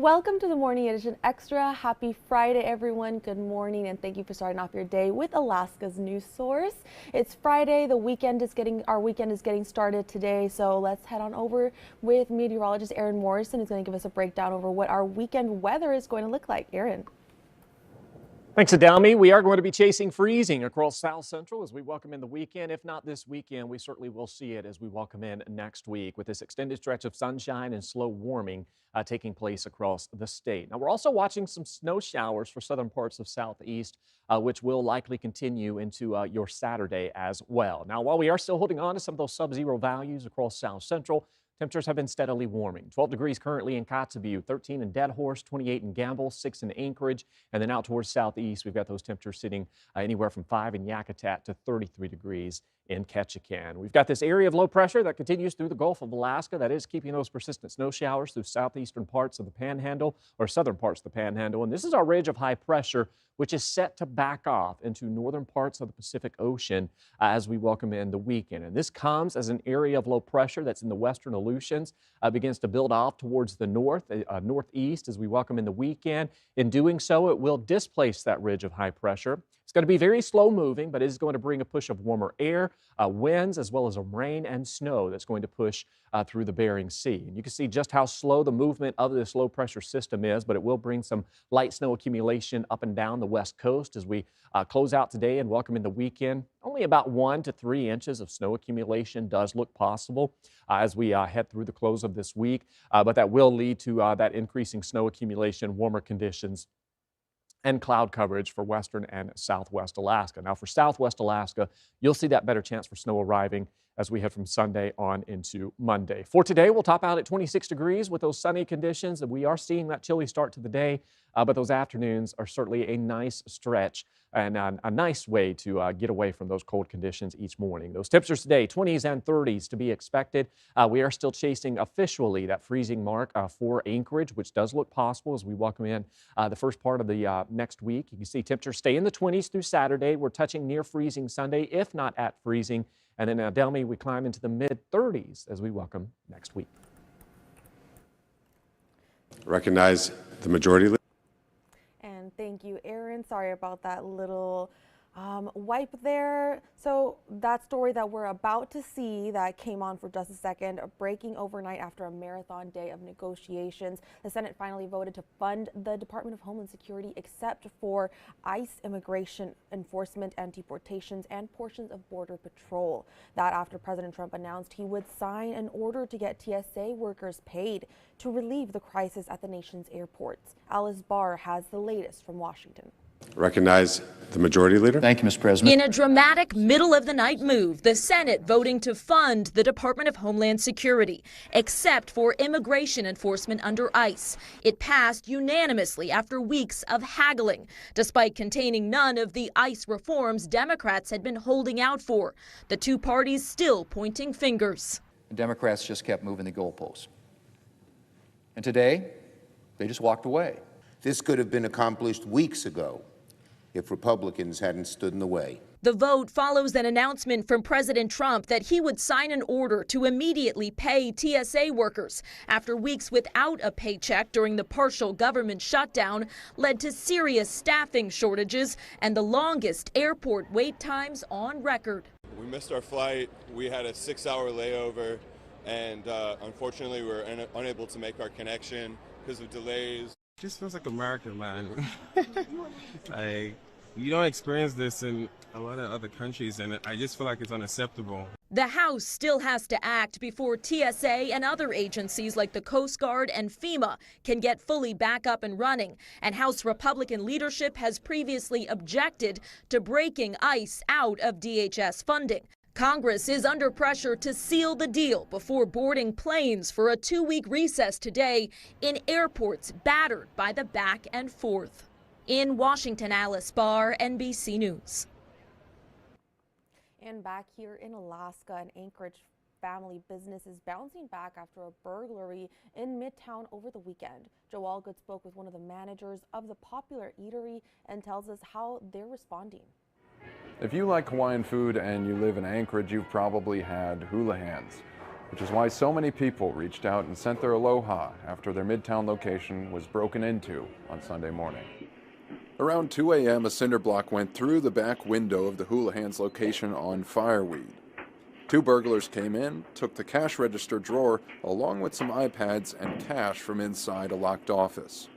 Welcome to the Morning Edition Extra. Happy Friday, everyone. Good morning, and thank you for starting off your day with Alaska's news source. It's Friday. Our weekend is getting started today, so let's head on over with meteorologist Aaron Morrison, who's going to give us a breakdown over what our weekend weather is going to look like. Aaron. Thanks, Adelmi. We are going to be chasing freezing across South Central as we welcome in the weekend. If not this weekend, we certainly will see it as we welcome in next week with this extended stretch of sunshine and slow warming taking place across the state. Now, we're also watching some snow showers for southern parts of Southeast, which will likely continue into your Saturday as well. Now, while we are still holding on to some of those sub-zero values across South Central, temperatures have been steadily warming. 12 degrees currently in Kotzebue, 13 in Dead Horse, 28 in Gamble, 6 in Anchorage, and then out towards southeast, we've got those temperatures sitting anywhere from 5 in Yakutat to 33 degrees in Ketchikan. We've got this area of low pressure that continues through the Gulf of Alaska that is keeping those persistent snow showers through southeastern parts of the Panhandle or southern parts of the Panhandle. And this is our ridge of high pressure, which is set to back off into northern parts of the Pacific Ocean as we welcome in the weekend. And this comes as an area of low pressure that's in the western Aleutians, begins to build off towards the northeast as we welcome in the weekend. In doing so, it will displace that ridge of high pressure. It's going to be very slow moving, but it is going to bring a push of warmer air, winds, as well as a rain and snow that's going to push through the Bering Sea. And you can see just how slow the movement of this low pressure system is, but it will bring some light snow accumulation up and down the west coast as we close out today and welcome in the weekend. Only about 1 to 3 inches of snow accumulation does look possible as we head through the close of this week, but that will lead to that increasing snow accumulation, warmer conditions, and cloud coverage for western and southwest Alaska. Now, for southwest Alaska, you'll see that better chance for snow arriving as we head from Sunday on into Monday. For today, we'll top out at 26 degrees with those sunny conditions, and we are seeing that chilly start to the day, but those afternoons are certainly a nice stretch and a nice way to get away from those cold conditions each morning. Those temperatures today, 20s and 30s to be expected. We are still chasing officially that freezing mark for Anchorage, which does look possible as we welcome in the first part of the next week. You can see temperatures stay in the 20s through Saturday. We're touching near freezing Sunday, if not at freezing. And then Adelmi, we climb into the mid-30s as we welcome next week. Recognize the majority leader. And thank you, Aaron. Sorry about that little wipe there. So that story that we're about to see that came on for just a second, breaking overnight after a marathon day of negotiations. The Senate finally voted to fund the Department of Homeland Security except for ICE, immigration enforcement and deportations, and portions of Border Patrol. That after President Trump announced he would sign an order to get TSA workers paid to relieve the crisis at the nation's airports. Alice Barr has the latest from Washington. Recognize the majority leader. Thank you, Mr. President. In a dramatic middle-of-the-night move, the Senate voting to fund the Department of Homeland Security, except for immigration enforcement under ICE. It passed unanimously after weeks of haggling, despite containing none of the ICE reforms Democrats had been holding out for. The two parties still pointing fingers. The Democrats just kept moving the goalposts. And today, they just walked away. This could have been accomplished weeks ago if Republicans hadn't stood in the way. The vote follows an announcement from President Trump that he would sign an order to immediately pay TSA workers after weeks without a paycheck during the partial government shutdown led to serious staffing shortages and the longest airport wait times on record. We missed our flight. We had a 6-hour layover, and unfortunately we were unable to make our connection because of delays. Just feels like America, man. Like, you don't experience this in a lot of other countries, and I just feel like it's unacceptable. The House still has to act before TSA and other agencies like the Coast Guard and FEMA can get fully back up and running. And House Republican leadership has previously objected to breaking ICE out of DHS funding. Congress is under pressure to seal the deal before boarding planes for a 2-week recess today in airports battered by the back and forth. In Washington, Alice Barr, NBC News. And back here in Alaska, an Anchorage family business is bouncing back after a burglary in Midtown over the weekend. Joe Allgood spoke with one of the managers of the popular eatery and tells us how they're responding. If you like Hawaiian food and you live in Anchorage, you've probably had hula hands. which is why so many people reached out and sent their aloha after their Midtown location was broken into on Sunday morning. Around 2 a.m., a cinder block went through the back window of the Hula Hands location on Fireweed. 2 burglars came in, took the cash register drawer along with some iPads and cash from inside a locked office.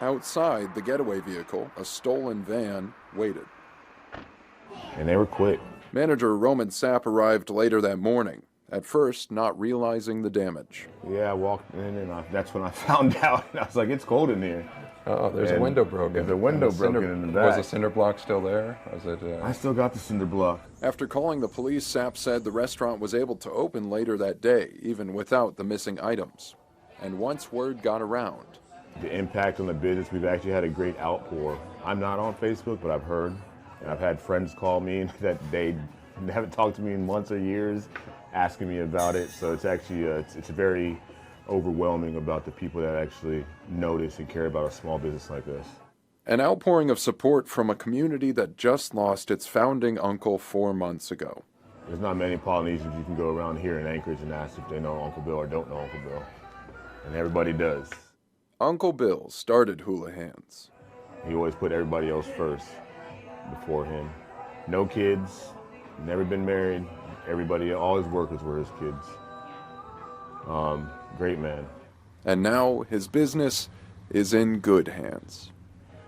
Outside the getaway vehicle, a stolen van waited. And they were quick. Manager Roman Sapp arrived later that morning, at first not realizing the damage. Yeah, I walked in and that's when I found out. I was like, it's cold in here. Oh, there's a window broken. There's a window broken in the back. Was the cinder block still there? I still got the cinder block. After calling the police, Sapp said the restaurant was able to open later that day, even without the missing items. And once word got around, the impact on the business, we've actually had a great outpour. I'm not on Facebook, but I've heard, and I've had friends call me that they haven't talked to me in months or years, asking me about it. So it's actually, it's very overwhelming about the people that actually notice and care about a small business like us. An outpouring of support from a community that just lost its founding uncle 4 months ago. There's not many Polynesians you can go around here in Anchorage and ask if they know Uncle Bill or don't know Uncle Bill. And everybody does. Uncle Bill started Hula Hands. He always put everybody else first before him. No kids, never been married. Everybody, all his workers were his kids. Great man. And now his business is in good hands.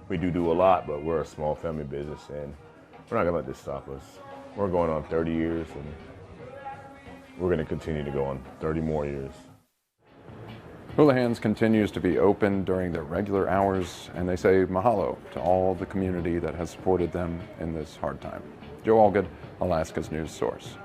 We do a lot, but we're a small family business, and we're not gonna let this stop us. We're going on 30 years, and we're gonna continue to go on 30 more years. Hula Hands continues to be open during their regular hours, and they say mahalo to all the community that has supported them in this hard time. Joe Allgood, Alaska's news source.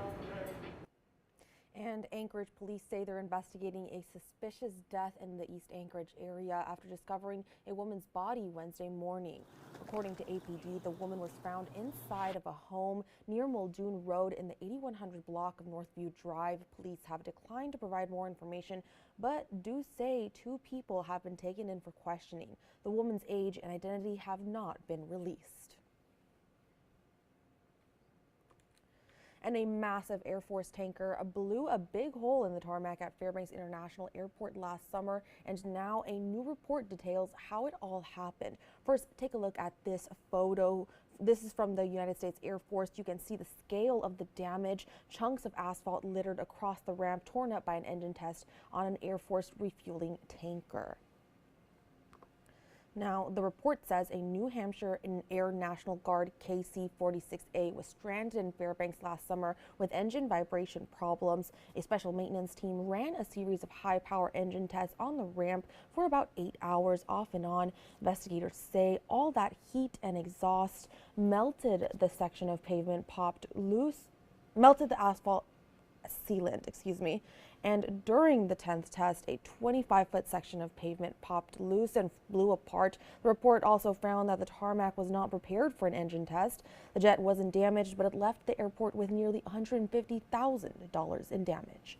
And Anchorage police say they're investigating a suspicious death in the East Anchorage area after discovering a woman's body Wednesday morning. According to APD, the woman was found inside of a home near Muldoon Road in the 8100 block of Northview Drive. Police have declined to provide more information, but do say 2 people have been taken in for questioning. The woman's age and identity have not been released. And a massive Air Force tanker blew a big hole in the tarmac at Fairbanks International Airport last summer, and now a new report details how it all happened. First, take a look at this photo. This is from the United States Air Force. You can see the scale of the damage. Chunks of asphalt littered across the ramp, torn up by an engine test on an Air Force refueling tanker. Now, the report says a New Hampshire Air National Guard KC-46A was stranded in Fairbanks last summer with engine vibration problems. A special maintenance team ran a series of high-power engine tests on the ramp for about 8 hours off and on. Investigators say all that heat and exhaust melted the section of pavement, melted the asphalt sealant, and during the 10th test, a 25-foot section of pavement popped loose and blew apart. The report also found that the tarmac was not prepared for an engine test. The jet wasn't damaged, but it left the airport with nearly $150,000 in damage.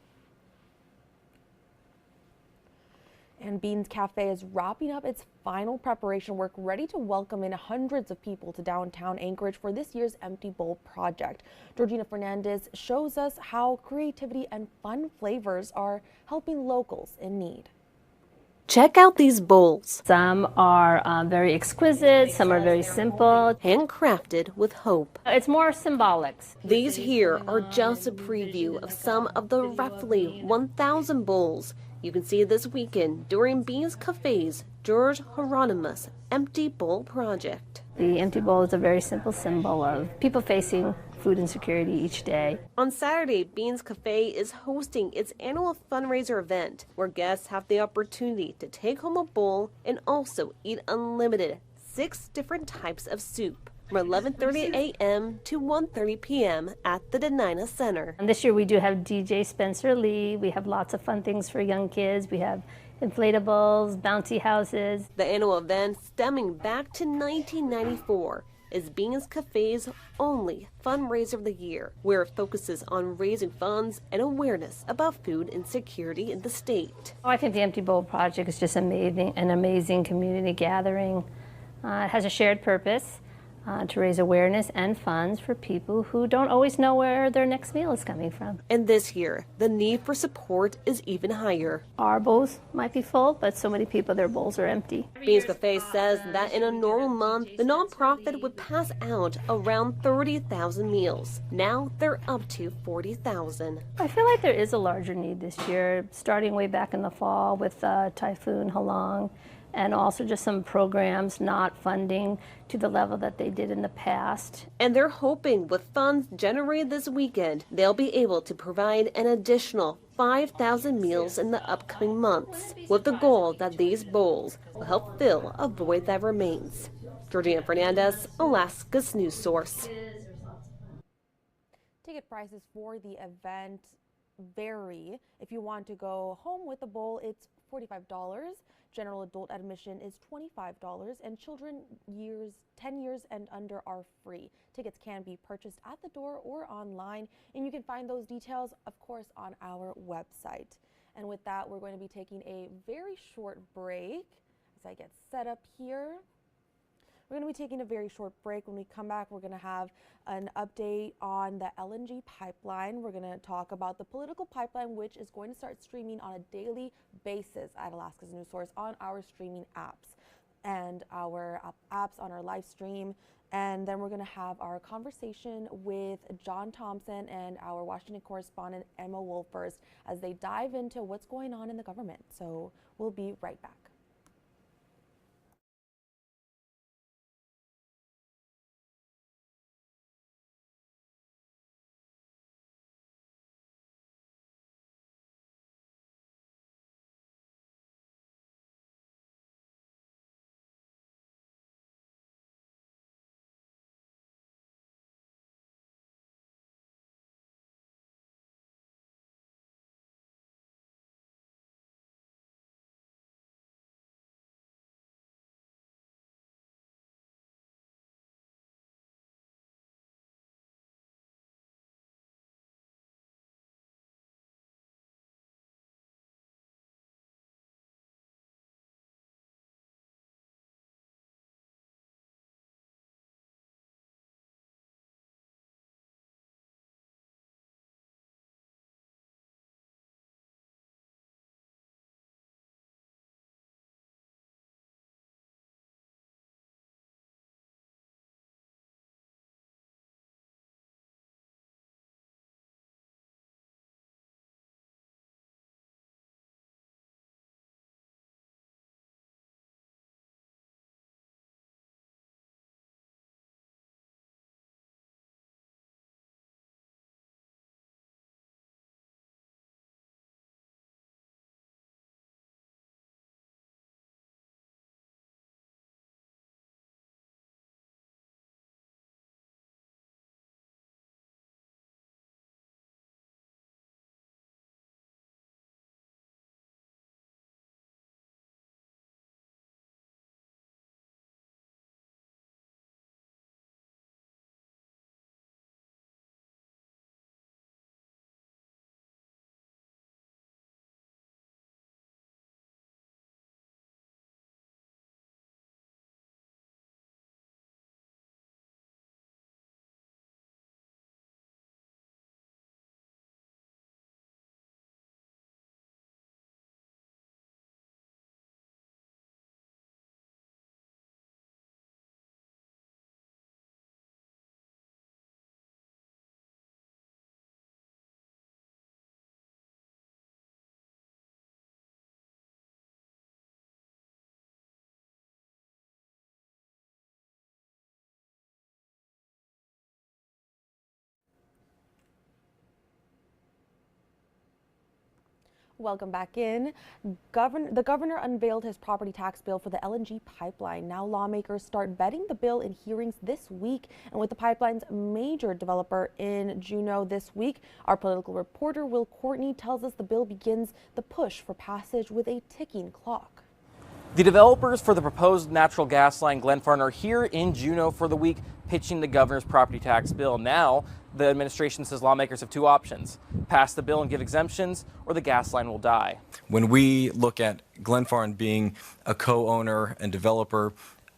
And Beans Cafe is wrapping up its final preparation work, ready to welcome in hundreds of people to downtown Anchorage for this year's Empty Bowl project. Georgina Fernandez shows us how creativity and fun flavors are helping locals in need. Check out these bowls. Some are very exquisite, some are very simple. Handcrafted with hope. It's more symbolic. These here are just a preview of some of the roughly 1,000 bowls you can see this weekend during Beans Cafe's George Hieronymus Empty Bowl project. The Empty Bowl is a very simple symbol of people facing food insecurity each day. On Saturday, Beans Cafe is hosting its annual fundraiser event where guests have the opportunity to take home a bowl and also eat unlimited 6 different types of soup from 11:30 a.m. to 1:30 p.m. at the Denina Center. And this year we do have DJ Spencer Lee. We have lots of fun things for young kids. We have inflatables, bouncy houses. The annual event, stemming back to 1994, is Beans Cafe's only fundraiser of the year, where it focuses on raising funds and awareness about food insecurity in the state. I think the Empty Bowl project is just amazing, an amazing community gathering. It has a shared purpose. to raise awareness and funds for people who don't always know where their next meal is coming from. And this year, the need for support is even higher. Our bowls might be full, but so many people, their bowls are empty. Beans Cafe says that in a normal month, the nonprofit would pass out around 30,000 meals. Now they're up to 40,000. I feel like there is a larger need this year, starting way back in the fall with Typhoon Halong, and also just some programs not funding to the level that they did in the past. And they're hoping with funds generated this weekend, they'll be able to provide an additional 5,000 meals in the upcoming months, with the goal that these bowls will help fill a void that remains. Georgina Fernandez, Alaska's news source. Ticket prices for the event vary. If you want to go home with a bowl, it's $45. General adult admission is $25, and children 10 years and under are free. Tickets can be purchased at the door or online, and you can find those details, of course, on our website. And with that, we're going to be taking a very short break as I get set up here. We're going to be taking a very short break. When we come back, we're going to have an update on the LNG pipeline. We're going to talk about the political pipeline, which is going to start streaming on a daily basis at Alaska's News Source on our streaming apps and our apps on our live stream. And then we're going to have our conversation with John Thompson and our Washington correspondent Emma Wolfers as they dive into what's going on in the government. So we'll be right back. Welcome back in. The governor unveiled his property tax bill for the LNG pipeline. Now lawmakers start vetting the bill in hearings this week. And with the pipeline's major developer in Juneau this week, our political reporter Will Courtney tells us the bill begins the push for passage with a ticking clock. The developers for the proposed natural gas line Glenfarne are here in Juneau for the week pitching the governor's property tax bill. Now, the administration says lawmakers have two options: pass the bill and give exemptions, or the gas line will die. When we look at Glenfarne being a co-owner and developer,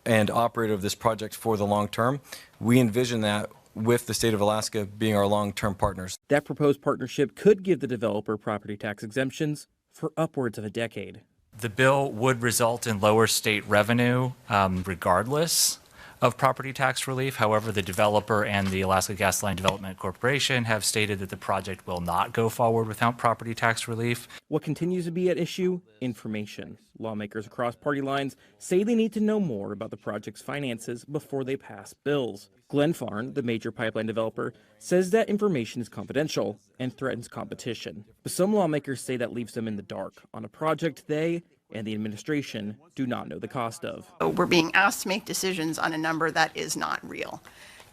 and operator of this project for the long term. We envision that with the state of Alaska being our long-term partners. That proposed partnership could give the developer property tax exemptions for upwards of a decade. The bill would result in lower state revenue regardless of property tax relief. However, the developer and the Alaska Gas Line Development Corporation have stated that the project will not go forward without property tax relief. What continues to be at issue? Information. Lawmakers across party lines say they need to know more about the project's finances before they pass bills. Glenfarne, the major pipeline developer, says that information is confidential and threatens competition. But some lawmakers say that leaves them in the dark on a project they and the administration do not know the cost of. We're being asked to make decisions on a number that is not real.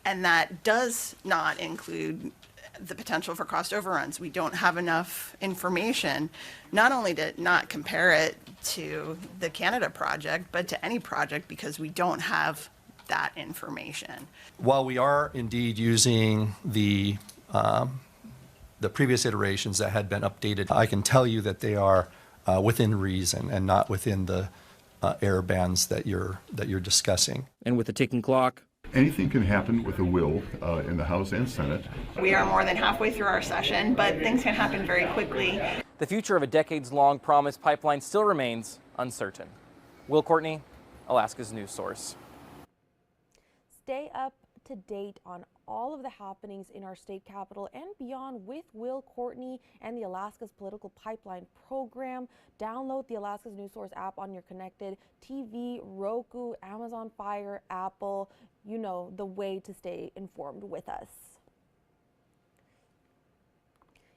And that does not include the potential for cost overruns. We don't have enough information, not only to not compare it to the Canada project, but to any project because we don't have that information. While we are indeed using the previous iterations that had been updated, I can tell you that they are within reason and not within the error bands that you're discussing. And with the ticking clock, anything can happen with a will in the House and Senate. We are more than halfway through our session, but things can happen very quickly. The future of a decades-long promised pipeline still remains uncertain. Will Courtney, Alaska's news source. Stay up to date on all of the happenings in our state capital and beyond with Will Courtney and the Alaska's Political Pipeline program. Download the Alaska's News Source app on your connected TV, Roku, Amazon Fire, Apple. You know the way to stay informed with us.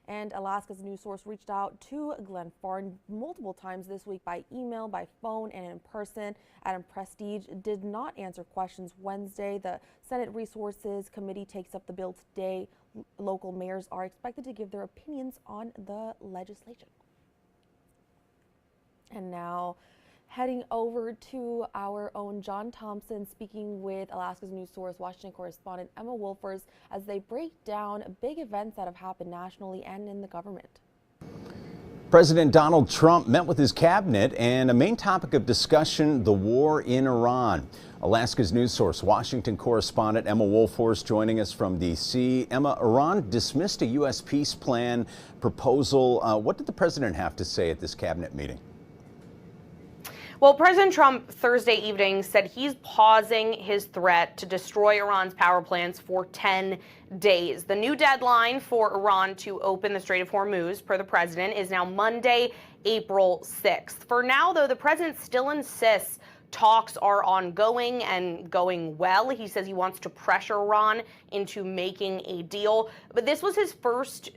And Alaska's News Source reached out to Glenfarne multiple times this week by email, by phone, and in person. Adam Prestige did not answer questions Wednesday. The Senate Resources Committee takes up the bill today. Local mayors are expected to give their opinions on the legislation. And now, heading over to our own John Thompson, speaking with Alaska's News Source Washington correspondent Emma Wolfers as they break down big events that have happened nationally and in the government. President Donald Trump met with his cabinet, and a main topic of discussion, the war in Iran. Alaska's News Source Washington correspondent Emma Wolfers joining us from D.C. Emma, Iran dismissed a U.S. peace plan proposal. What did the president have to say at this cabinet meeting? Well, President Trump Thursday evening said he's pausing his threat to destroy Iran's power plants for 10 days. The new deadline for Iran to open the Strait of Hormuz, per the president, is now Monday, April 6th. For now, though, the president still insists talks are ongoing and going well. He says he wants to pressure Iran into making a deal. But this was his first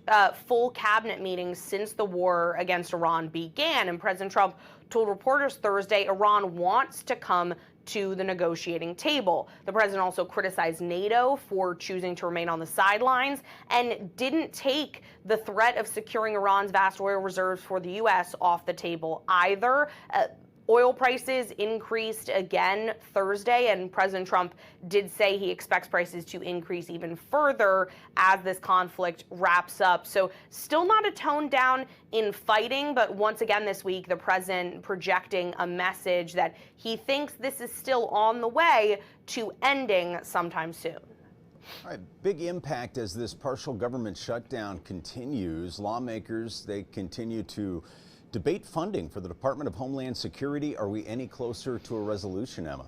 full cabinet meeting since the war against Iran began. And President Trump told reporters Thursday Iran wants to come to the negotiating table. The president also criticized NATO for choosing to remain on the sidelines and didn't take the threat of securing Iran's vast oil reserves for the U.S. off the table either. Oil prices increased again Thursday, and President Trump did say he expects prices to increase even further as this conflict wraps up. So still not a tone down in fighting, but once again this week, the president projecting a message that he thinks this is still on the way to ending sometime soon. All right, big impact as this partial government shutdown continues. Lawmakers, they continue to debate funding for the Department of Homeland Security. Are we any closer to a resolution, Emma?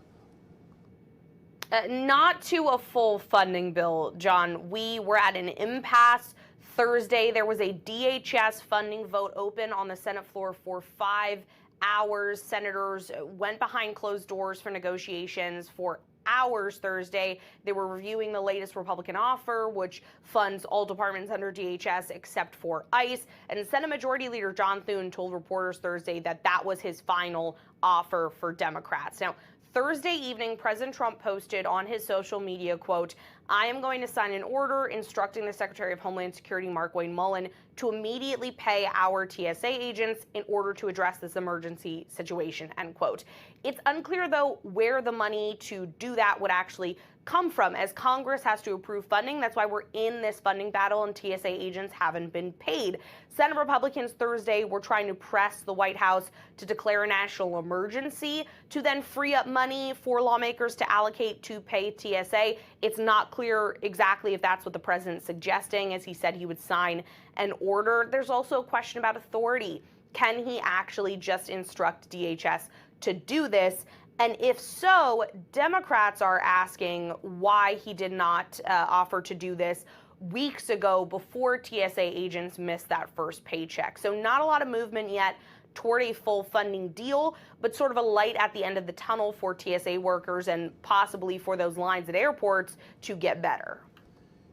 Not to a full funding bill, John. We were at an impasse Thursday. There was a DHS funding vote open on the Senate floor for 5 hours. Senators went behind closed doors for negotiations for hours Thursday. They were reviewing the latest Republican offer, which funds all departments under DHS except for ICE. And Senate Majority Leader John Thune told reporters Thursday that that was his final offer for Democrats. Now, Thursday evening, President Trump posted on his social media, quote, I am going to sign an order instructing the Secretary of Homeland Security, Mark Wayne Mullen, to immediately pay our TSA agents in order to address this emergency situation, end quote. It's unclear, though, where the money to do that would actually come from, as Congress has to approve funding. That's why we're in this funding battle, and TSA agents haven't been paid. Senate Republicans Thursday were trying to press the White House to declare a national emergency to then free up money for lawmakers to allocate to pay TSA. It's not clear exactly if that's what the president's suggesting, as he said he would sign an order. There's also a question about authority. Can he actually just instruct DHS to do this? And if so, Democrats are asking why he did not offer to do this weeks ago before TSA agents missed that first paycheck. So not a lot of movement yet toward a full funding deal, but sort of a light at the end of the tunnel for TSA workers and possibly for those lines at airports to get better.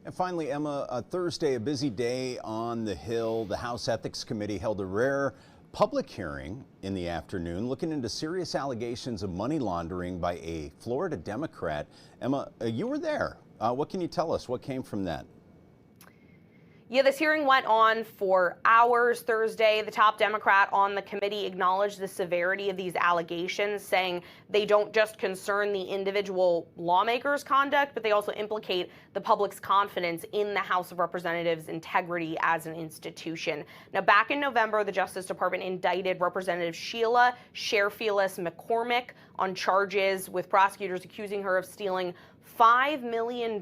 And finally, Emma, Thursday, a busy day on the Hill. The House Ethics Committee held a rare public hearing in the afternoon looking into serious allegations of money laundering by a Florida Democrat. Emma, you were there. What can you tell us? What came from that? Yeah, this hearing went on for hours Thursday. The top Democrat on the committee acknowledged the severity of these allegations, saying they don't just concern the individual lawmakers' conduct, but they also implicate the public's confidence in the House of Representatives' integrity as an institution. Now, back in November, the Justice Department indicted Representative Sheila Sherfielus McCormick on charges with prosecutors accusing her of stealing $5 million in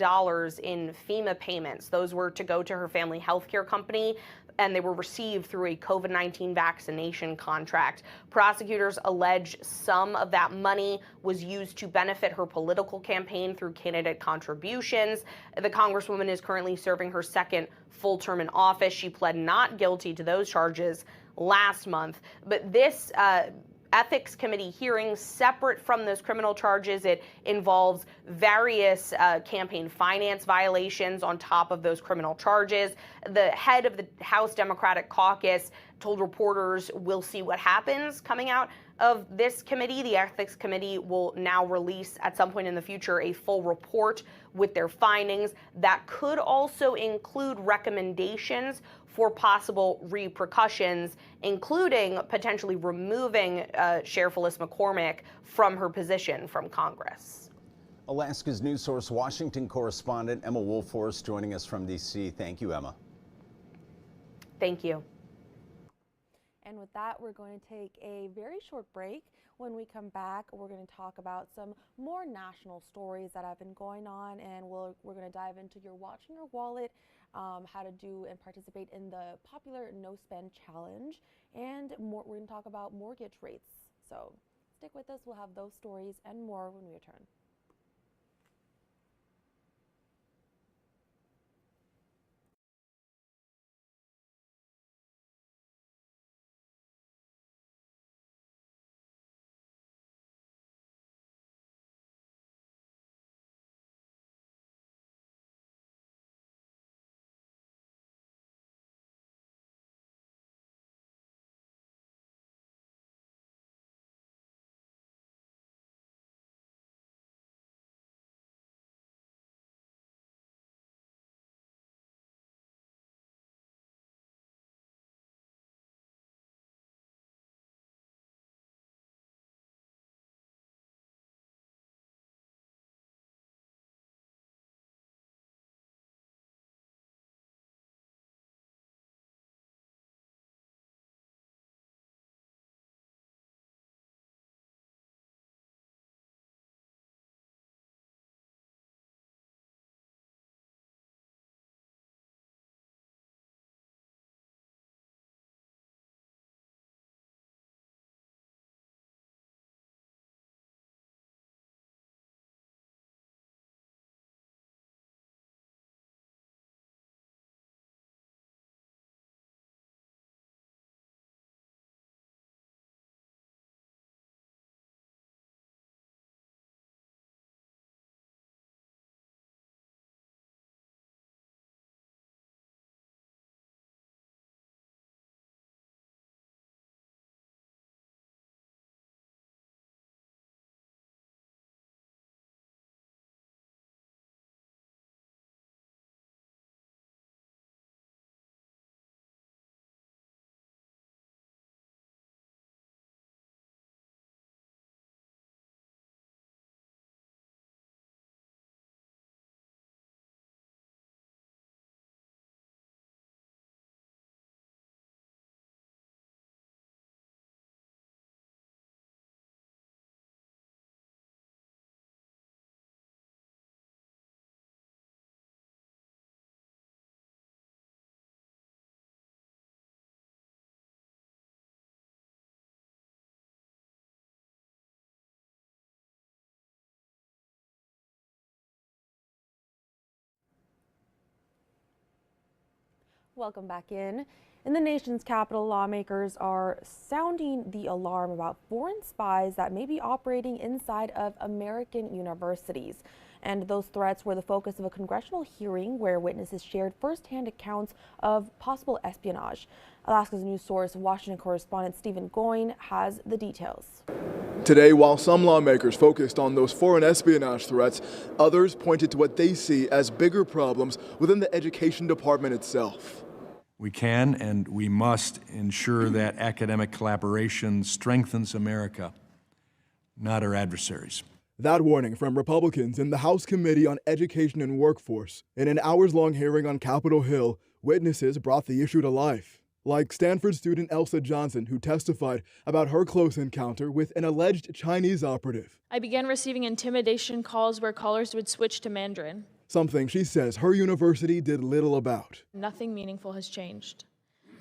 FEMA payments. Those were to go to her family health care company, and they were received through a COVID-19 vaccination contract. Prosecutors allege some of that money was used to benefit her political campaign through candidate contributions. The Congresswoman is currently serving her second full term in office. She pled not guilty to those charges last month. But this Ethics Committee hearing, separate from those criminal charges, it involves various campaign finance violations on top of those criminal charges. The head of the House Democratic Caucus told reporters, we'll see what happens coming out of this committee. The Ethics Committee will now release at some point in the future a full report with their findings that could also include recommendations for possible repercussions, including potentially removing Sherfielus McCormick from her position from Congress. Alaska's news source Washington correspondent Emma Woolforce joining us from D.C. Thank you, Emma. Thank you. And with that, we're going to take a very short break. When we come back, we're going to talk about some more national stories that have been going on, and we're going to dive into your Watch in Your Wallet, how to do and participate in the popular No Spend Challenge, and more, we're going to talk about mortgage rates. So stick with us. We'll have those stories and more when we return. Welcome back in. In the nation's capital, lawmakers are sounding the alarm about foreign spies that may be operating inside of American universities. And those threats were the focus of a congressional hearing where witnesses shared firsthand accounts of possible espionage. Alaska's news source, Washington correspondent Stephen Goyne has the details. Today, while some lawmakers focused on those foreign espionage threats, others pointed to what they see as bigger problems within the education department itself. We can and we must ensure that academic collaboration strengthens America, not our adversaries. That warning from Republicans in the House Committee on Education and Workforce. In an hours-long hearing on Capitol Hill, witnesses brought the issue to life, like Stanford student Elsa Johnson, who testified about her close encounter with an alleged Chinese operative. I began receiving intimidation calls where callers would switch to Mandarin. Something she says her university did little about. Nothing meaningful has changed.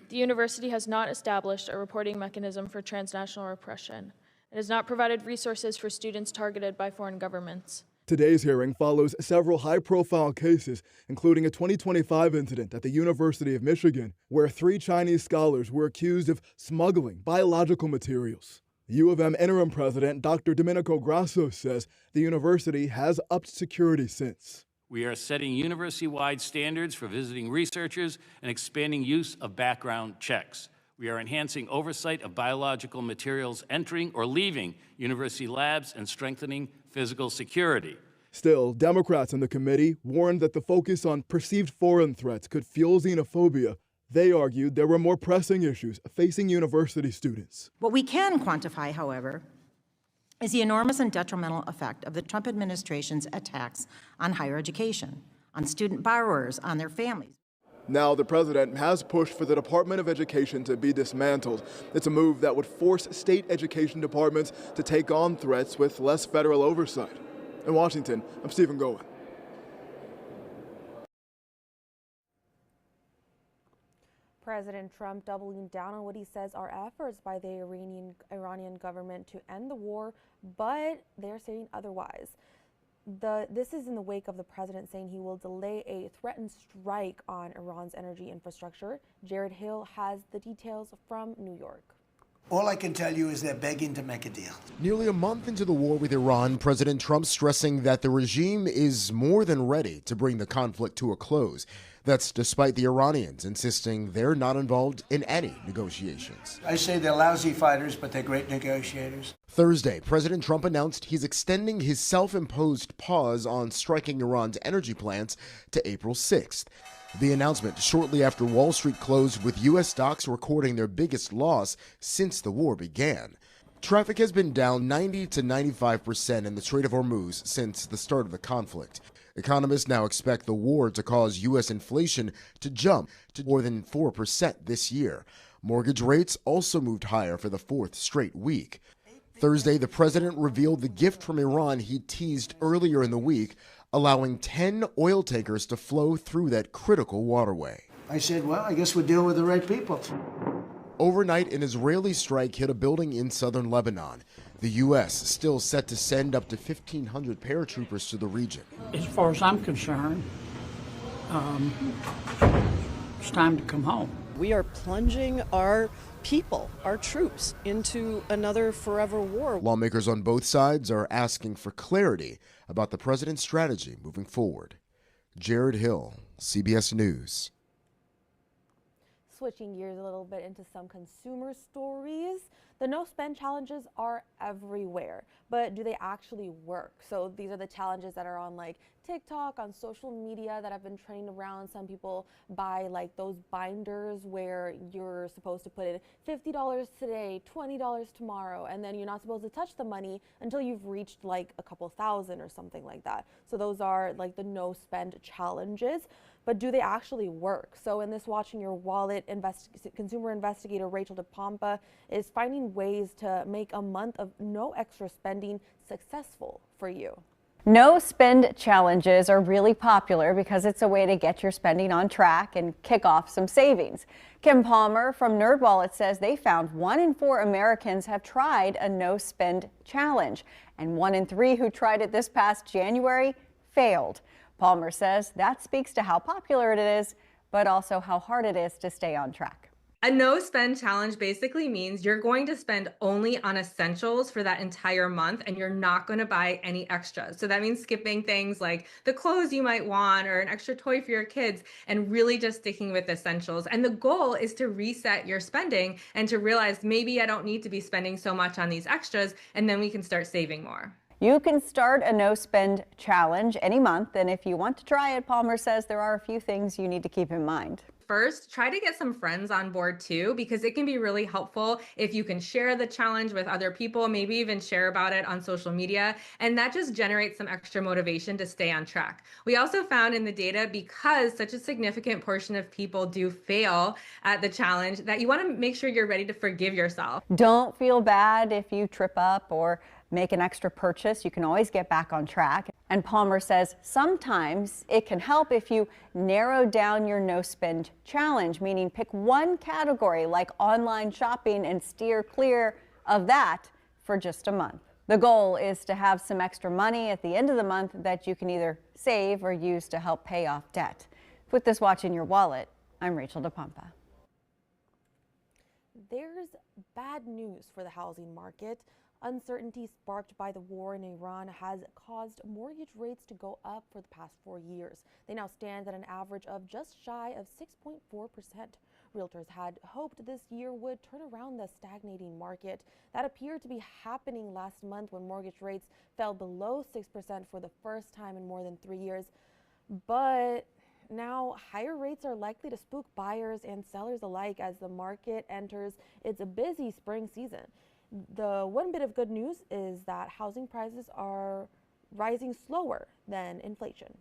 The university has not established a reporting mechanism for transnational repression. It has not provided resources for students targeted by foreign governments. Today's hearing follows several high-profile cases, including a 2025 incident at the University of Michigan, where 3 Chinese scholars were accused of smuggling biological materials. U of M interim president Dr. Domenico Grasso says the university has upped security since. We are setting university-wide standards for visiting researchers and expanding use of background checks. We are enhancing oversight of biological materials entering or leaving university labs and strengthening physical security. Still, Democrats in the committee warned that the focus on perceived foreign threats could fuel xenophobia. They argued there were more pressing issues facing university students. What we can quantify, however, is the enormous and detrimental effect of the Trump administration's attacks on higher education, on student borrowers, on their families. Now the president has pushed for the Department of Education to be dismantled. It's a move that would force state education departments to take on threats with less federal oversight. In Washington, I'm Stephen Gowen. President Trump doubling down on what he says are efforts by the Iranian government to end the war, but they're saying otherwise. This is in the wake of the president saying he will delay a threatened strike on Iran's energy infrastructure. Jared Hill has the details from New York. All I can tell you is they're begging to make a deal. Nearly a month into the war with Iran, President Trump stressing that the regime is more than ready to bring the conflict to a close. That's despite the Iranians insisting they're not involved in any negotiations. I say they're lousy fighters, but they're great negotiators. Thursday, President Trump announced he's extending his self-imposed pause on striking Iran's energy plants to April 6th. The announcement shortly after Wall Street closed with U.S. stocks recording their biggest loss since the war began. Traffic has been down 90 to 95% in the Strait of Hormuz since the start of the conflict. Economists now expect the war to cause U.S. inflation to jump to more than 4% this year. Mortgage rates also moved higher for the 4th straight week. Thursday, the president revealed the gift from Iran he teased earlier in the week, allowing 10 oil tankers to flow through that critical waterway. I said, well, I guess we're dealing with the right people. Overnight, an Israeli strike hit a building in southern Lebanon. The U.S. still set to send up to 1,500 paratroopers to the region. As far as I'm concerned, it's time to come home. We are plunging our people, our troops, into another forever war. Lawmakers on both sides are asking for clarity about the president's strategy moving forward. Jared Hill, CBS News. Switching gears a little bit into some consumer stories. The no spend challenges are everywhere, but do they actually work? So these are the challenges that are on like TikTok, on social media that have been trending around. Some people buy like those binders where you're supposed to put in $50 today, $20 tomorrow, and then you're not supposed to touch the money until you've reached like a couple thousand or something like that. So those are like the no spend challenges. But do they actually work? So in this Watching Your Wallet, consumer investigator Rachel DePompa is finding ways to make a month of no extra spending successful for you. No spend challenges are really popular because it's a way to get your spending on track and kick off some savings. Kim Palmer from NerdWallet says they found 1 in 4 Americans have tried a no spend challenge, and 1 in 3 who tried it this past January failed. Palmer says that speaks to how popular it is, but also how hard it is to stay on track. A no spend challenge basically means you're going to spend only on essentials for that entire month and you're not going to buy any extras. So that means skipping things like the clothes you might want or an extra toy for your kids and really just sticking with essentials. And the goal is to reset your spending and to realize maybe I don't need to be spending so much on these extras, and then we can start saving more. You can start a no spend challenge any month, and if you want to try it, Palmer says there are a few things you need to keep in mind. First, try to get some friends on board too, because it can be really helpful if you can share the challenge with other people, maybe even share about it on social media, and that just generates some extra motivation to stay on track. We also found in the data, because such a significant portion of people do fail at the challenge, that you want to make sure you're ready to forgive yourself. Don't feel bad if you trip up or make an extra purchase. You can always get back on track. And Palmer says sometimes it can help if you narrow down your no spend challenge, meaning pick one category like online shopping and steer clear of that for just a month. The goal is to have some extra money at the end of the month that you can either save or use to help pay off debt. Put this watch in your wallet. I'm Rachel DePompa. There's bad news for the housing market. Uncertainty sparked by the war in Iran has caused mortgage rates to go up for the past 4 years. They now stand at an average of just shy of 6.4%. Realtors had hoped this year would turn around the stagnating market. That appeared to be happening last month when mortgage rates fell below 6% for the first time in more than 3 years. But now higher rates are likely to spook buyers and sellers alike as the market enters its busy spring season. The one bit of good news is that housing prices are rising slower than inflation.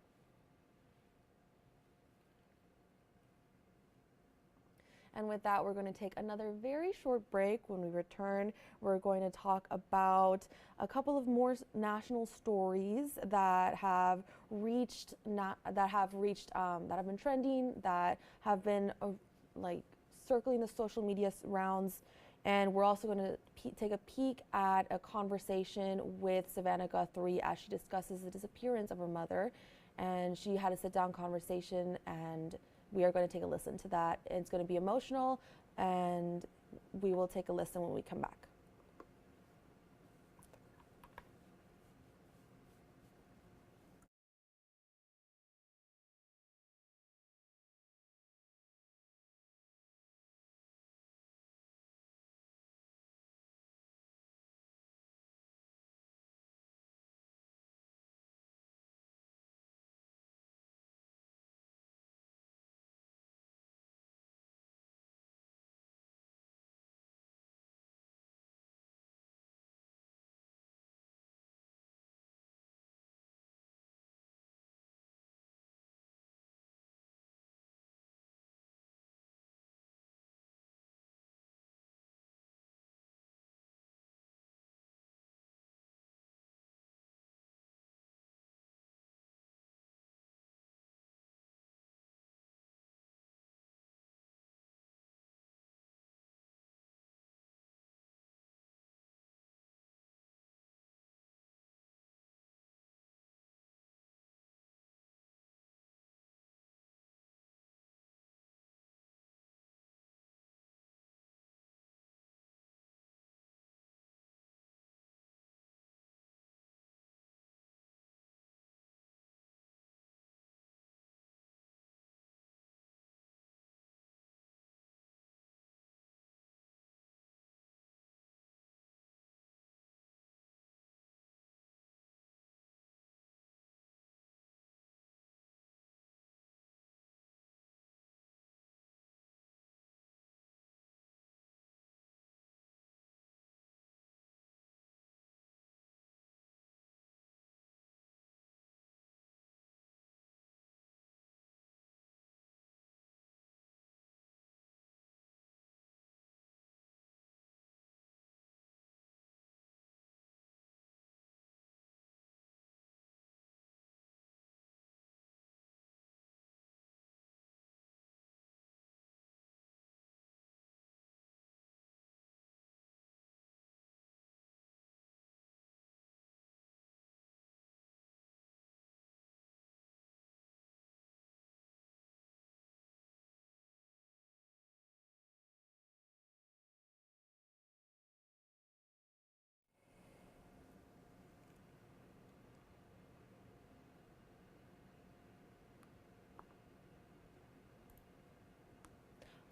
And with that, we're going to take another very short break. When we return, we're going to talk about a couple of more national stories that have been trending, that have been circling the social media rounds. And we're also going to take a peek at a conversation with Savannah Guthrie as she discusses the disappearance of her mother. And she had a sit-down conversation, and we are going to take a listen to that. It's going to be emotional, and we will take a listen when we come back.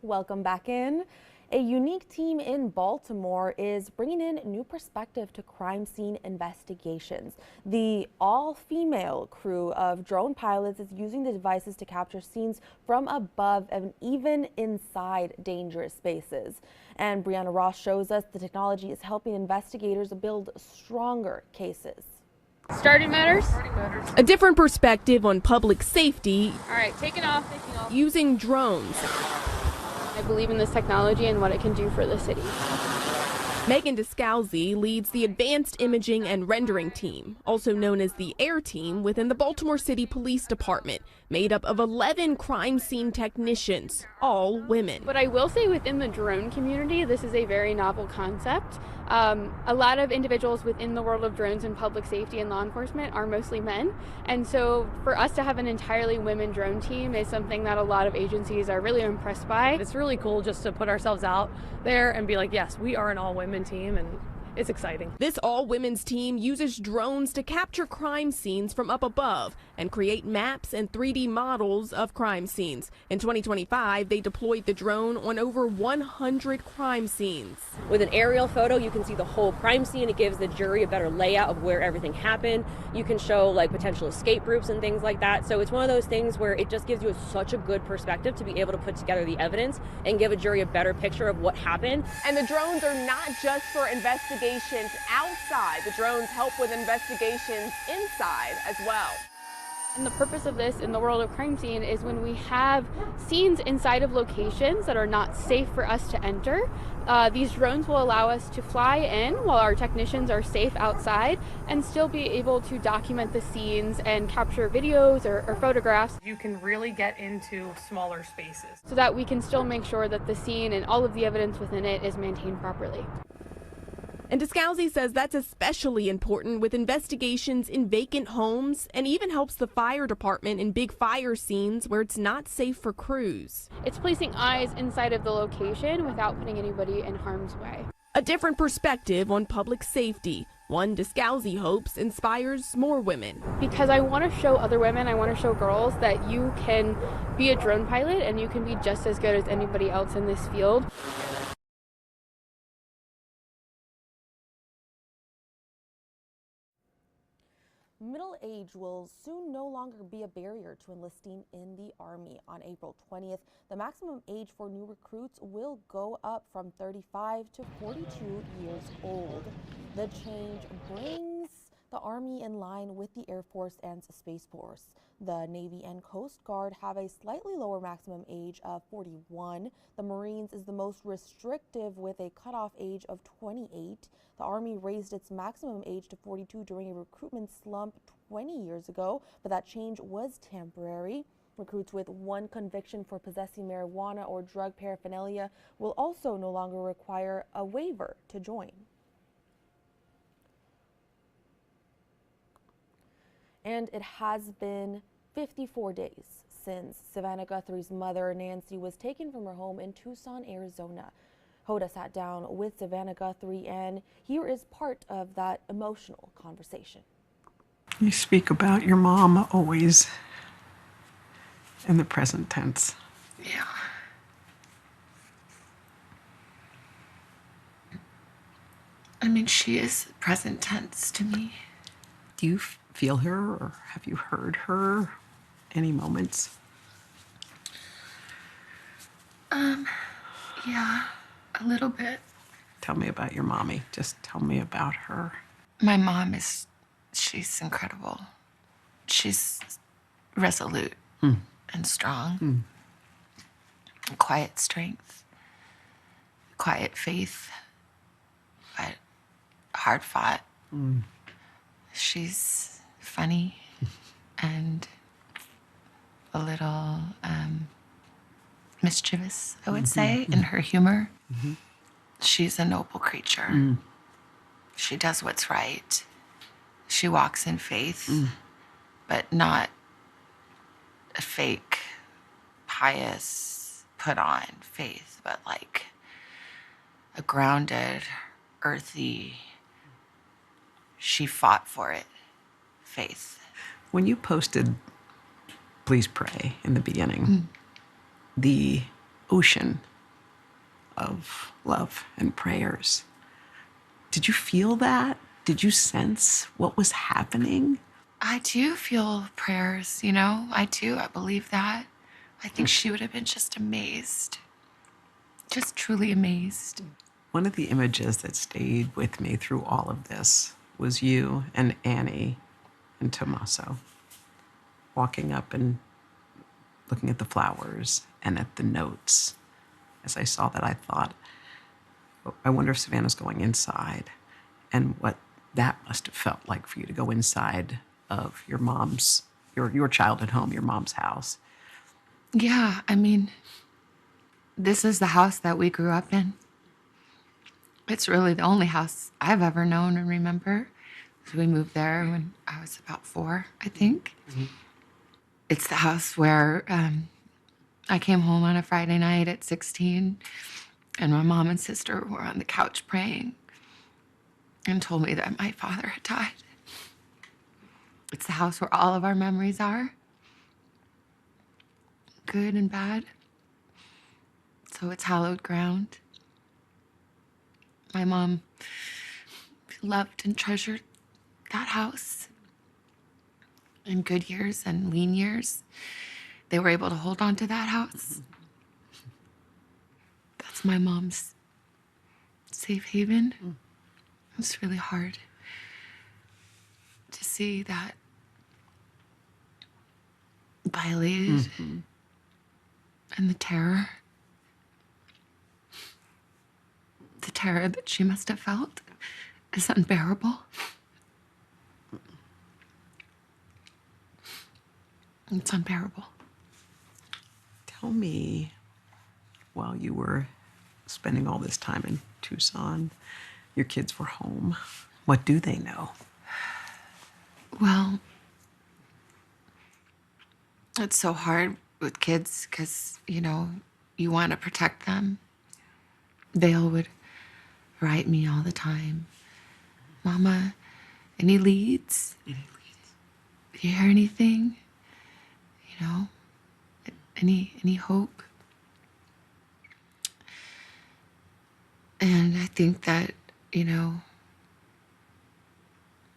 Welcome back in. A unique team in Baltimore is bringing in new perspective to crime scene investigations. The all-female crew of drone pilots is using the devices to capture scenes from above and even inside dangerous spaces. And Brianna Ross shows us the technology is helping investigators build stronger cases. Starting matters. A different perspective on public safety. All right, taking off. Using drones. I believe in this technology and what it can do for the city. Megan Descalzi leads the Advanced Imaging and Rendering Team, also known as the AIR Team, within the Baltimore City Police Department, made up of 11 crime scene technicians, all women. But I will say within the drone community, this is a very novel concept. A lot of individuals within the world of drones and public safety and law enforcement are mostly men. And so for us to have an entirely women drone team is something that a lot of agencies are really impressed by. It's really cool just to put ourselves out there and be like, yes, we are an all-women team, and it's exciting. This all-women's team uses drones to capture crime scenes from up above and create maps and 3D models of crime scenes. In 2025, they deployed the drone on over 100 crime scenes. With an aerial photo, you can see the whole crime scene. It gives the jury a better layout of where everything happened. You can show like potential escape routes and things like that. So it's one of those things where it just gives you such a good perspective to be able to put together the evidence and give a jury a better picture of what happened. And the drones are not just for investigations outside. The drones help with investigations inside as well. And the purpose of this in the world of crime scene is when we have scenes inside of locations that are not safe for us to enter, these drones will allow us to fly in while our technicians are safe outside and still be able to document the scenes and capture videos or photographs. You can really get into smaller spaces. So that we can still make sure that the scene and all of the evidence within it is maintained properly. And Descalzi says that's especially important with investigations in vacant homes and even helps the fire department in big fire scenes where it's not safe for crews. It's placing eyes inside of the location without putting anybody in harm's way. A different perspective on public safety, one Descalzi hopes inspires more women. Because I want to show other women, I want to show girls that you can be a drone pilot and you can be just as good as anybody else in this field. Middle age will soon no longer be a barrier to enlisting in the Army. On April 20th, the maximum age for new recruits will go up from 35 to 42 years old. The change brings the Army in line with the Air Force and Space Force. The Navy and Coast Guard have a slightly lower maximum age of 41. The Marines is the most restrictive with a cutoff age of 28. The Army raised its maximum age to 42 during a recruitment slump 20 years ago, but that change was temporary. Recruits with one conviction for possessing marijuana or drug paraphernalia will also no longer require a waiver to join. And it has been 54 days since Savannah Guthrie's mother, Nancy, was taken from her home in Tucson, Arizona. Hoda sat down with Savannah Guthrie, and here is part of that emotional conversation. You speak about your mom always in the present tense. Yeah. I mean, she is present tense to me. Do you feel her, or have you heard her any moments? Yeah, a little bit. Tell me about your mommy. Just tell me about her. My mom she's incredible. She's resolute and strong. Quiet strength, quiet faith, but hard fought. She's funny and a little mischievous, I would say, in her humor. She's a noble creature. She does what's right. She walks in faith, but not a fake, pious, put on faith, but like a grounded, earthy, she fought for it faith. When you posted Please Pray in the beginning, the ocean of love and prayers. Did you feel that? Did you sense what was happening? I do feel prayers, you know, I do. I believe that. I think she would have been just amazed, just truly amazed. One of the images that stayed with me through all of this was you and Annie and Tommaso walking up and looking at the flowers and at the notes. As I saw that, I thought, I wonder if Savannah's going inside, and what that must have felt like for you to go inside of your mom's, your childhood home, your mom's house. Yeah, I mean, this is the house that we grew up in. It's really the only house I've ever known and remember. So we moved there when I was about 4, I think. Mm-hmm. It's the house where I came home on a Friday night at 16, and my mom and sister were on the couch praying and told me that my father had died. It's the house where all of our memories are, good and bad. So it's hallowed ground. My mom loved and treasured that house. In good years and lean years, they were able to hold on to that house. That's my mom's safe haven. It's really hard to see that violated, and the terror that she must have felt is unbearable. It's unbearable. Tell me, while you were spending all this time in Tucson, your kids were home, what do they know? Well, it's so hard with kids because, you know, you want to protect them. Vale would write me all the time, Mama, any leads? Any leads? Do you hear anything? You know, any hope? And I think that, you know,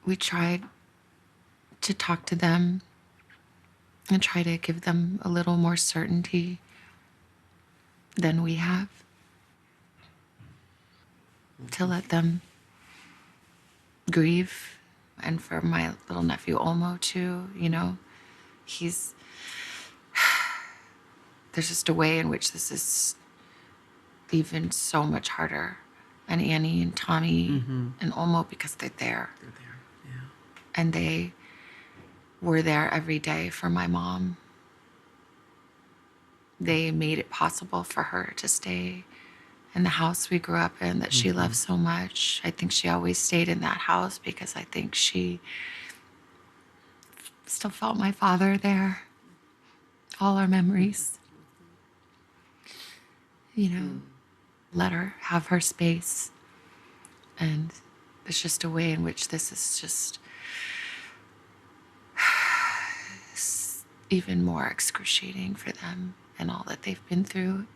we tried to talk to them and try to give them a little more certainty than we have. To let them grieve. And for my little nephew Olmo too, you know, there's just a way in which this is even so much harder. And Annie and Tommy and Olmo, because they're there. They're there, yeah. And they were there every day for my mom. They made it possible for her to stay in the house we grew up in that she loved so much. I think she always stayed in that house because I think she still felt my father there. All our memories. You know, let her have her space. And it's just a way in which this is just even more excruciating for them and all that they've been through.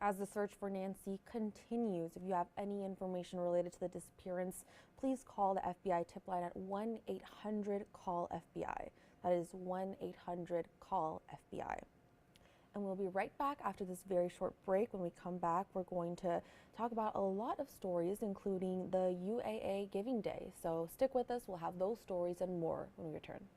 As the search for Nancy continues, if you have any information related to the disappearance, please call the FBI tip line at 1-800-CALL-FBI. That is 1-800-CALL-FBI. And we'll be right back after this very short break. When we come back, we're going to talk about a lot of stories, including the UAA Giving Day. So stick with us. We'll have those stories and more when we return.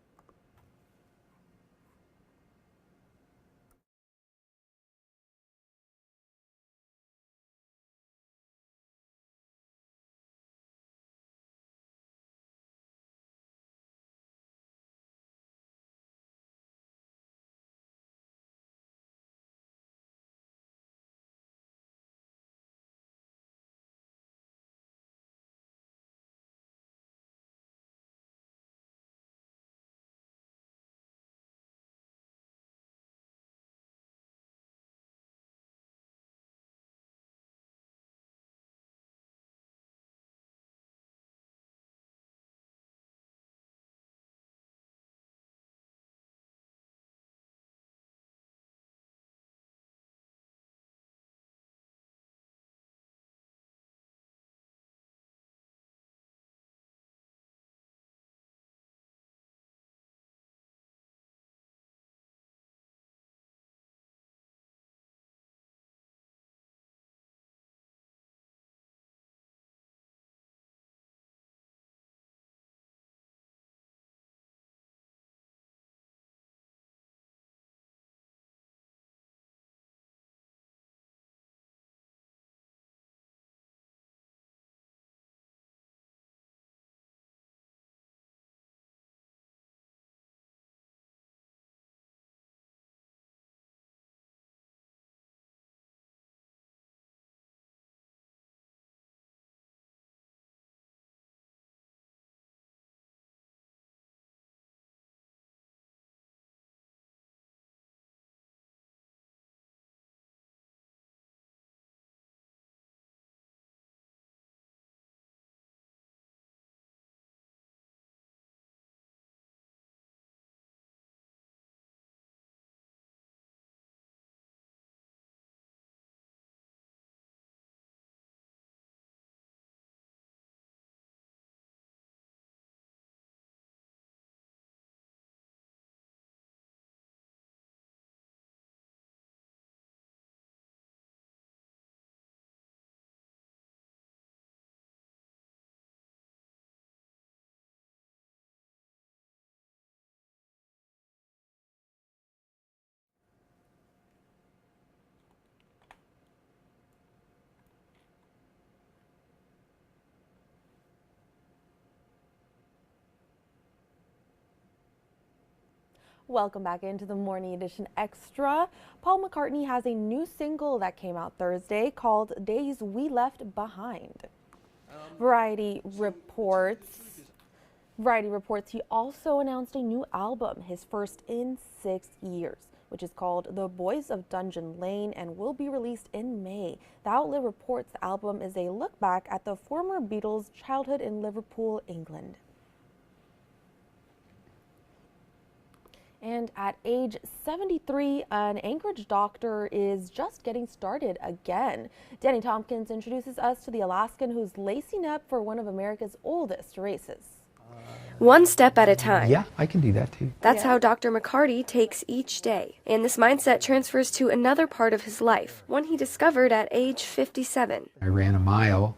Welcome back into the Morning Edition Extra. Paul McCartney has a new single that came out Thursday called Days We Left Behind. Variety reports he also announced a new album, his first in 6 years, which is called The Boys of Dungeon Lane and will be released in May. The outlet reports the album is a look back at the former Beatles' childhood in Liverpool, England. And at age 73, an Anchorage doctor is just getting started again. Danny Tompkins introduces us to the Alaskan who's lacing up for one of America's oldest races. One step at a time. Yeah, I can do that too. That's how Dr. McCarty takes each day. And this mindset transfers to another part of his life, one he discovered at age 57. I ran a mile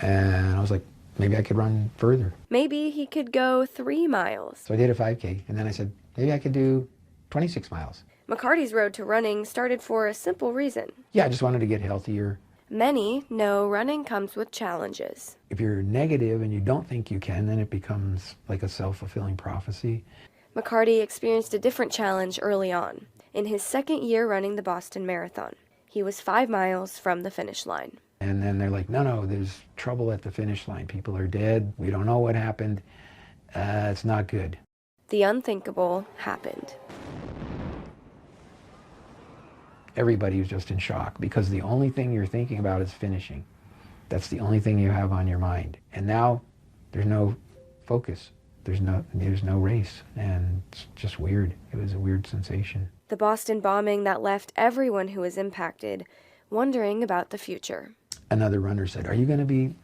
and I was like, maybe I could run further. Maybe he could go 3 miles. So I did a 5K and then I said, maybe I could do 26 miles. McCarty's road to running started for a simple reason. Yeah, I just wanted to get healthier. Many know running comes with challenges. If you're negative and you don't think you can, then it becomes like a self-fulfilling prophecy. McCarty experienced a different challenge early on. In his second year running the Boston Marathon, he was 5 miles from the finish line. And then they're like, no, there's trouble at the finish line. People are dead. We don't know what happened. It's not good. The unthinkable happened. Everybody was just in shock because the only thing you're thinking about is finishing. That's the only thing you have on your mind. And now there's no focus. There's no race. And it's just weird. It was a weird sensation. The Boston bombing that left everyone who was impacted wondering about the future. Another runner said, are you going to be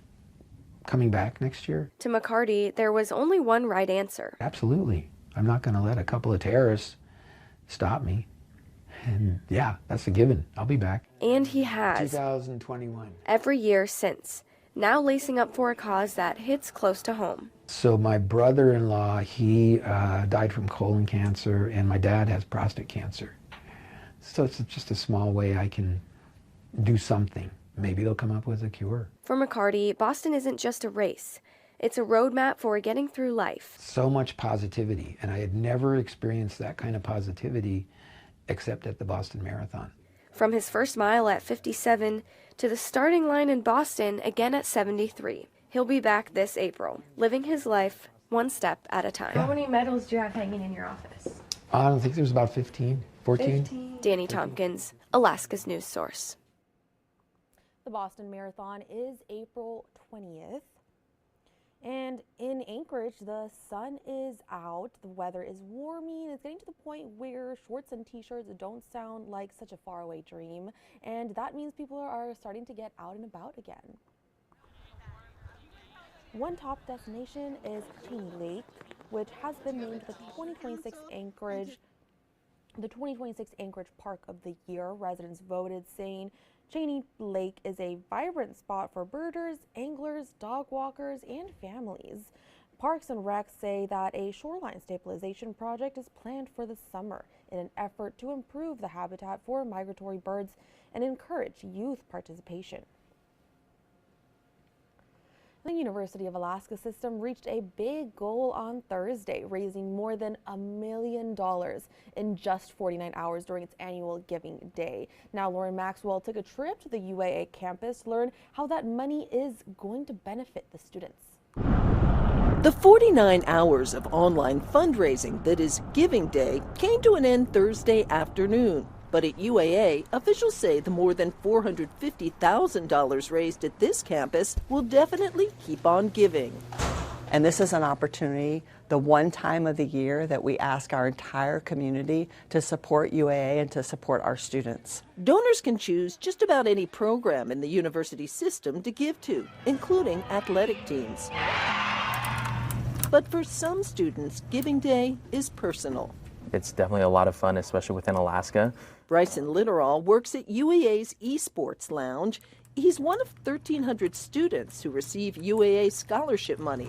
coming back next year? To McCarty, there was only one right answer. Absolutely. I'm not going to let a couple of terrorists stop me. And yeah, that's a given. I'll be back. And he has. 2021. Every year since. Now lacing up for a cause that hits close to home. So my brother-in-law, he died from colon cancer, and my dad has prostate cancer. So it's just a small way I can do something. Maybe they'll come up with a cure. For McCarty, Boston isn't just a race. It's a roadmap for getting through life. So much positivity, and I had never experienced that kind of positivity except at the Boston Marathon. From his first mile at 57 to the starting line in Boston again at 73. He'll be back this April, living his life one step at a time. How many medals do you have hanging in your office? I don't think there's about 15, 14. Danny Tompkins, Alaska's news source. The Boston Marathon is April 20th. And in Anchorage, the sun is out, the weather is warming, it's getting to the point where shorts and t-shirts don't sound like such a faraway dream, and that means people are starting to get out and about again. One top destination is Cheney Lake, which has been named the 2026 Anchorage Park of the Year. Residents voted saying Cheney Lake is a vibrant spot for birders, anglers, dog walkers, and families. Parks and Rec say that a shoreline stabilization project is planned for the summer in an effort to improve the habitat for migratory birds and encourage youth participation. The University of Alaska system reached a big goal on Thursday, raising more than $1 million in just 49 hours during its annual Giving Day. Now, Lauren Maxwell took a trip to the UAA campus to learn how that money is going to benefit the students. The 49 hours of online fundraising that is Giving Day came to an end Thursday afternoon. But at UAA, officials say the more than $450,000 raised at this campus will definitely keep on giving. And this is an opportunity, the one time of the year that we ask our entire community to support UAA and to support our students. Donors can choose just about any program in the university system to give to, including athletic teams. But for some students, Giving Day is personal. It's definitely a lot of fun, especially within Alaska. Bryson Litteral works at UAA's Esports Lounge. He's one of 1,300 students who receive UAA scholarship money,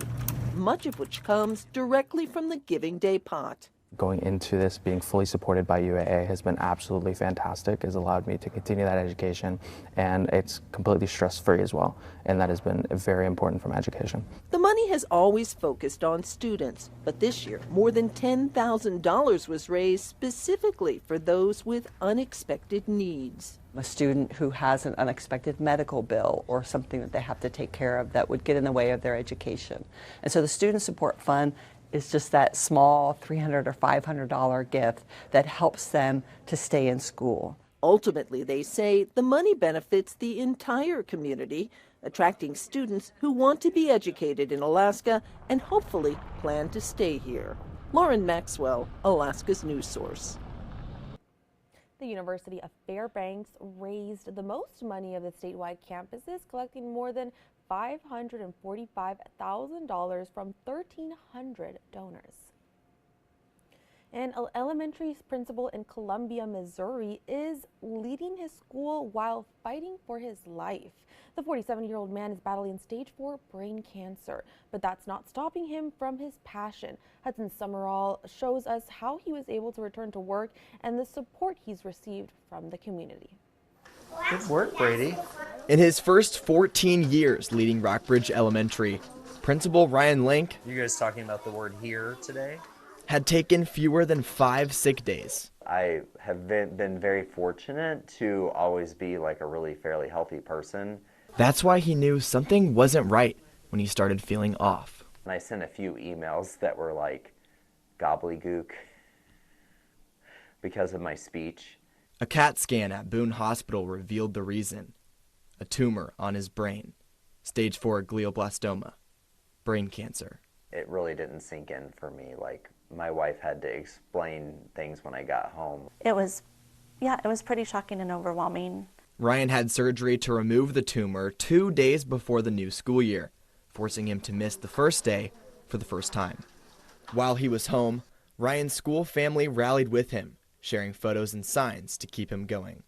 much of which comes directly from the Giving Day pot. Going into this, being fully supported by UAA has been absolutely fantastic. It's allowed me to continue that education, and it's completely stress-free as well, and that has been very important for my education. The money has always focused on students, but this year more than $10,000 was raised specifically for those with unexpected needs. A student who has an unexpected medical bill or something that they have to take care of that would get in the way of their education. And so the Student Support Fund is just that small $300 or $500 gift that helps them to stay in school. Ultimately, they say, the money benefits the entire community, attracting students who want to be educated in Alaska and hopefully plan to stay here. Lauren Maxwell, Alaska's news source. The University of Fairbanks raised the most money of the statewide campuses, collecting more than $545,000 from 1,300 donors. An elementary principal in Columbia, Missouri is leading his school while fighting for his life. The 47-year-old man is battling stage 4 brain cancer, but that's not stopping him from his passion. Hudson Summerall shows us how he was able to return to work and the support he's received from the community. Good work, Brady. In his first 14 years leading Rockbridge Elementary, Principal Ryan Link, you guys talking about the word here today? Had taken fewer than 5 sick days. I have been very fortunate to always be like a really fairly healthy person. That's why he knew something wasn't right when he started feeling off. And I sent a few emails that were like gobbledygook because of my speech. A CAT scan at Boone Hospital revealed the reason. A tumor on his brain. Stage 4 glioblastoma. Brain cancer. It really didn't sink in for me. Like, my wife had to explain things when I got home. It was pretty shocking and overwhelming. Ryan had surgery to remove the tumor 2 days before the new school year, forcing him to miss the first day for the first time. While he was home, Ryan's school family rallied with him, sharing photos and signs to keep him going.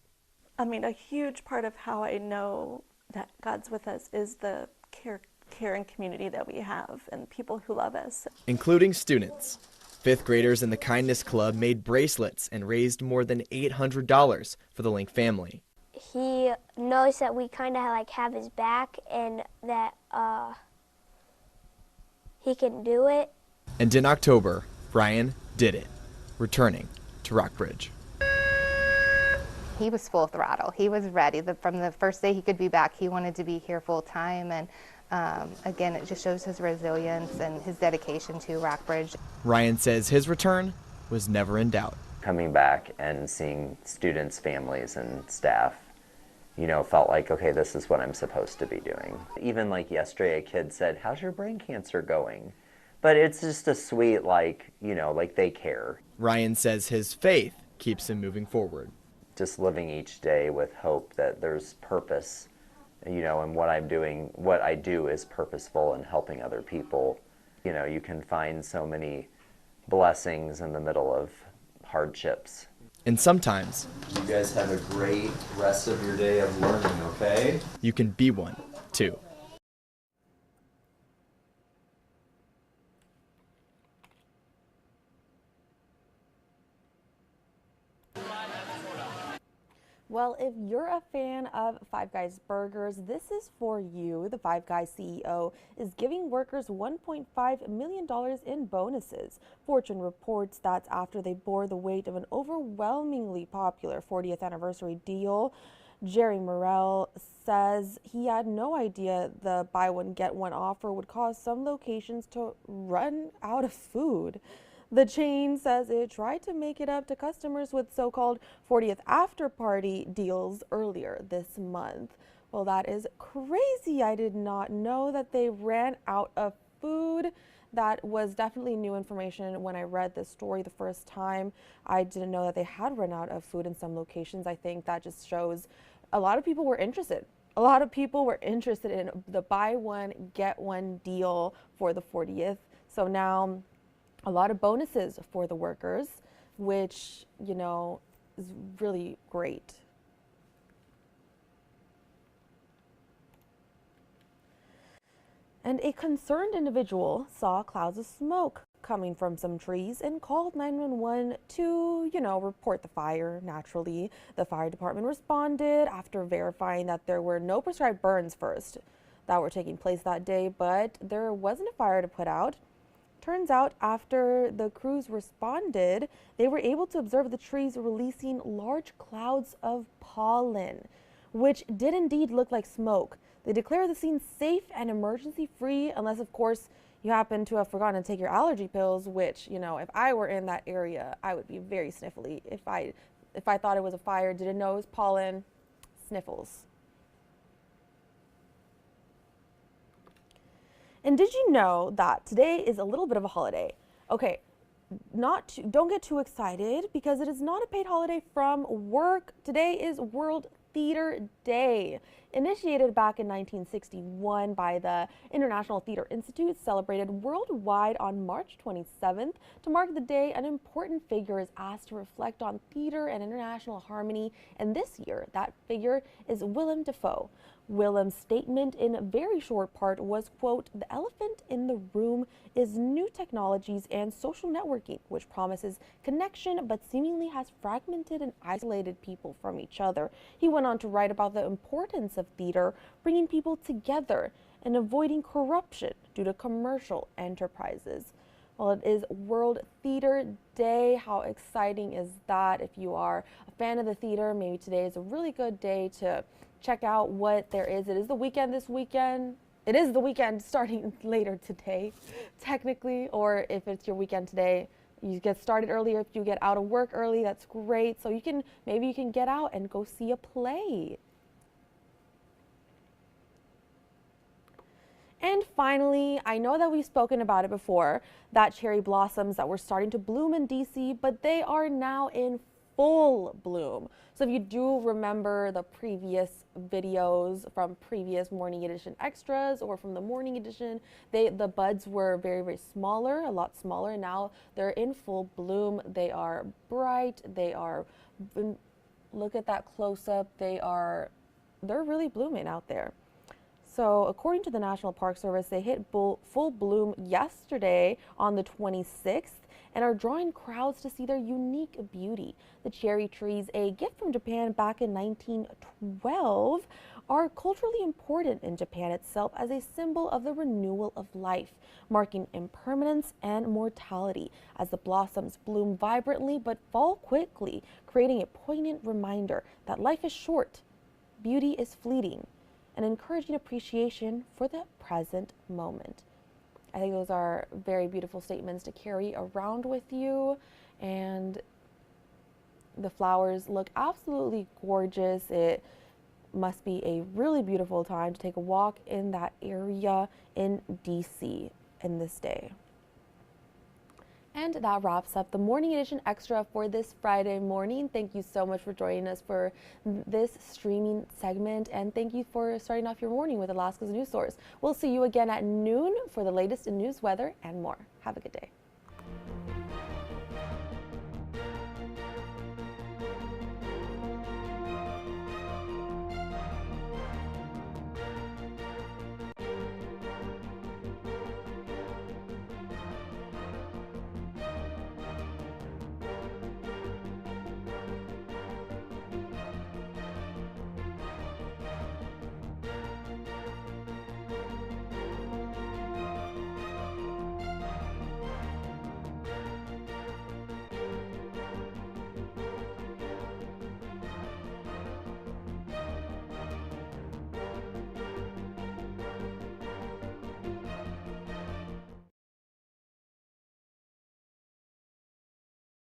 I mean, a huge part of how I know that God's with us is the caring community that we have and people who love us. Including students. 5th graders in the Kindness Club made bracelets and raised more than $800 for the Link family. He knows that we kind of like have his back and that he can do it. And in October, Ryan did it, returning to Rockbridge. He was full throttle. He was ready. From the first day he could be back, he wanted to be here full time. And again, it just shows his resilience and his dedication to Rockbridge. Ryan says his return was never in doubt. Coming back and seeing students, families, and staff, you know, felt like, okay, this is what I'm supposed to be doing. Even like yesterday, a kid said, "How's your brain cancer going?" But it's just a sweet, like, you know, like they care. Ryan says his faith keeps him moving forward. Just living each day with hope that there's purpose, you know, and what I'm doing, what I do is purposeful and helping other people. You know, you can find so many blessings in the middle of hardships. And sometimes, you guys have a great rest of your day of learning, okay? You can be one, too. Well, if you're a fan of Five Guys burgers, this is for you. The Five Guys CEO is giving workers $1.5 million in bonuses. Fortune reports that's after they bore the weight of an overwhelmingly popular 40th anniversary deal. Jerry Morrell says he had no idea the buy one get one offer would cause some locations to run out of food. The chain says it tried to make it up to customers with so-called 40th after-party deals earlier this month. Well, that is crazy. I did not know that they ran out of food. That was definitely new information when I read this story the first time. I didn't know that they had run out of food in some locations. I think that just shows a lot of people were interested. A lot of people were interested in the buy one, get one deal for the 40th. So now a lot of bonuses for the workers, which, you know, is really great. And a concerned individual saw clouds of smoke coming from some trees and called 911 to, report the fire. Naturally, the fire department responded after verifying that there were no prescribed burns first that were taking place that day, but there wasn't a fire to put out. Turns out after the crews responded, they were able to observe the trees releasing large clouds of pollen, which did indeed look like smoke. They declared the scene safe and emergency free, unless of course you happen to have forgotten to take your allergy pills, which, if I were in that area, I would be very sniffly. If I thought it was a fire, didn't know it was pollen, sniffles. And did you know that today is a little bit of a holiday? Okay, don't get too excited because it is not a paid holiday from work. Today is World Theater Day. Initiated back in 1961 by the International Theater Institute, celebrated worldwide on March 27th. To mark the day, an important figure is asked to reflect on theater and international harmony, and this year that figure is Willem Dafoe. Willem's statement in a very short part was, quote, "The elephant in the room is new technologies and social networking, which promises connection but seemingly has fragmented and isolated people from each other." He went on to write about the importance of theater, bringing people together and avoiding corruption due to commercial enterprises. Well, it is World Theater Day. How exciting is that? If you are a fan of the theater, maybe today is a really good day to check out what there is. It is the weekend this weekend. It is the weekend starting later today, technically, or if it's your weekend today, you get started earlier. If you get out of work early, that's great. So maybe you can get out and go see a play. And finally, I know that we've spoken about it before, that cherry blossoms that were starting to bloom in DC, but they are now in full bloom. So if you do remember the previous videos from previous morning edition extras or from the morning edition, the buds were very, very smaller, a lot smaller. Now they're in full bloom. They are bright. Look at that close up. They're really blooming out there. So according to the National Park Service, they hit full bloom yesterday on the 26th and are drawing crowds to see their unique beauty. The cherry trees, a gift from Japan back in 1912, are culturally important in Japan itself as a symbol of the renewal of life, marking impermanence and mortality as the blossoms bloom vibrantly but fall quickly, creating a poignant reminder that life is short, beauty is fleeting, and encouraging appreciation for the present moment. I think those are very beautiful statements to carry around with you, and the flowers look absolutely gorgeous. It must be a really beautiful time to take a walk in that area in DC in this day. And that wraps up the Morning Edition Extra for this Friday morning. Thank you so much for joining us for this streaming segment, and thank you for starting off your morning with Alaska's news source. We'll see you again at noon for the latest in news, weather, and more. Have a good day.